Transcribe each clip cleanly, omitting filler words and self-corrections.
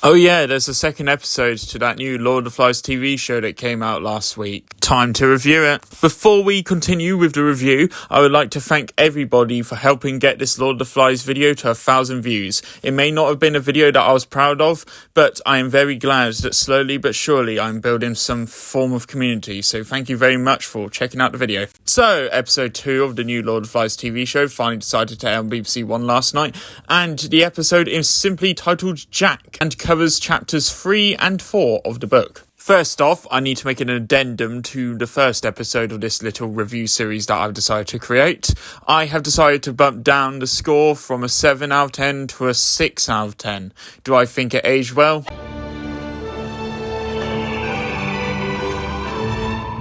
Oh yeah, there's a second episode to that new Lord of the Flies TV show that came out last week. Time to review it. Before we continue with the review, I would like to thank everybody for helping get this Lord of the Flies video to 1,000 views. It may not have been a video that I was proud of, but I am very glad that slowly but surely I'm building some form of community, so thank you very much for checking out the video. So, episode 2 of the new Lord of the Flies TV show finally decided to air on BBC One last night, and the episode is simply titled Jack, and covers chapters 3 and 4 of the book. First off, I need to make an addendum to the first episode of this little review series that I've decided to create. I have decided to bump down the score from a 7 out of 10 to a 6 out of 10. Do I think it aged well?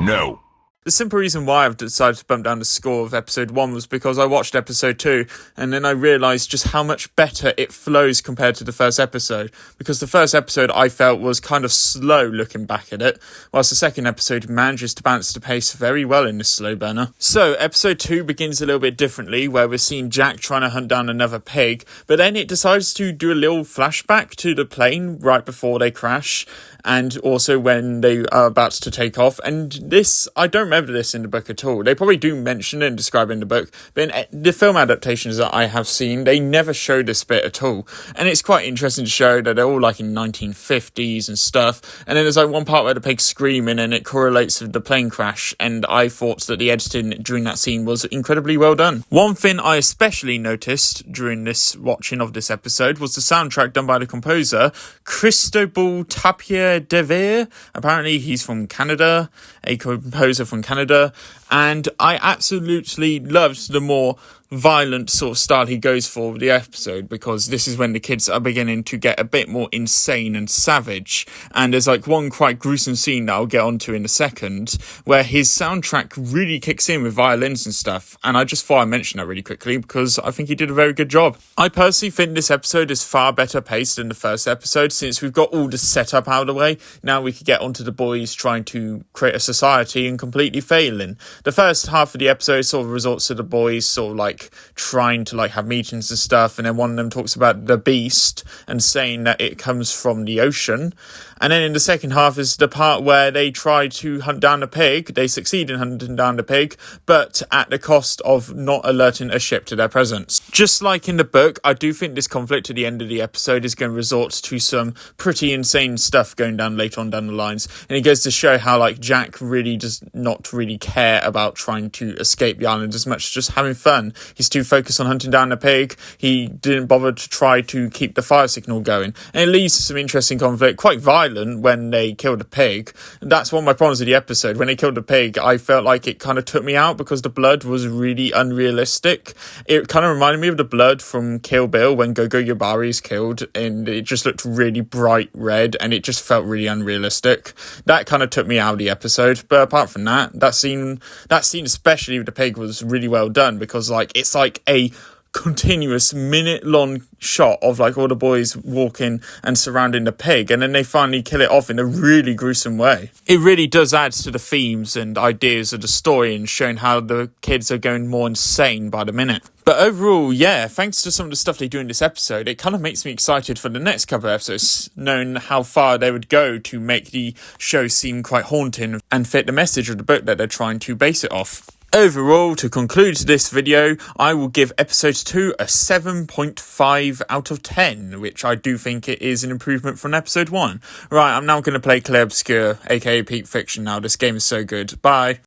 No. The simple reason why I've decided to bump down the score of episode 1 was because I watched episode 2 and then I realised just how much better it flows compared to the first episode. Because the first episode I felt was kind of slow looking back at it, whilst the second episode manages to balance the pace very well in this slow burner. So episode 2 begins a little bit differently, where we're seeing Jack trying to hunt down another pig, but then it decides to do a little flashback to the plane right before they crash, and also when they are about to take off. And this, I don't remember this in the book at all. They probably do mention it and describe it in the book, but in the film adaptations that I have seen, they never show this bit at all. And it's quite interesting to show that they're all like in 1950s and stuff. And then there's like one part where the pig's screaming and it correlates with the plane crash. And I thought that the editing during that scene was incredibly well done. One thing I especially noticed during this watching of this episode was the soundtrack done by the composer, Cristobal Tapia de Vere. Apparently he's from Canada, a composer from Canada, and I absolutely loved the more violent sort of style he goes for with the episode, because this is when the kids are beginning to get a bit more insane and savage. And there's like one quite gruesome scene that I'll get onto in a second, where his soundtrack really kicks in with violins and stuff, and I just thought I'd mention that really quickly because I think he did a very good job. I personally think this episode is far better paced than the first episode, since we've got all the setup out of the way. Now we could get onto the boys trying to create a society and completely failing. The first half of the episode sort of resorts to the boys sort of like trying to like have meetings and stuff, and then one of them talks about the beast and saying that it comes from the ocean. And then in the second half is the part where they try to hunt down a pig. They succeed in hunting down the pig, but at the cost of not alerting a ship to their presence. Just like in the book, I do think this conflict at the end of the episode is going to resort to some pretty insane stuff going down later on down the lines. And it goes to show how like Jack really does not really care about trying to escape the island as much as just having fun. He's too focused on hunting down the pig. He didn't bother to try to keep the fire signal going. And it leads to some interesting conflict, quite violent when they killed a pig. That's one of my problems with the episode. When they killed the pig, I felt like it kind of took me out because the blood was really unrealistic. It kind of reminded me of the blood from Kill Bill when Gogo Yubari is killed, and it just looked really bright red and it just felt really unrealistic. That kind of took me out of the episode. But apart from that scene especially with the pig was really well done, because like it's like a continuous minute-long shot of like all the boys walking and surrounding the pig, and then they finally kill it off in a really gruesome way. It really does add to the themes and ideas of the story, and showing how the kids are going more insane by the minute. But overall, yeah, thanks to some of the stuff they do in this episode, it kind of makes me excited for the next couple of episodes, knowing how far they would go to make the show seem quite haunting and fit the message of the book that they're trying to base it off. Overall, to conclude this video, I will give episode 2 a 7.5 out of 10, which I do think it is an improvement from episode 1. Right, I'm now going to play Clay Obscure, aka Peak Fiction now. This game is so good. Bye.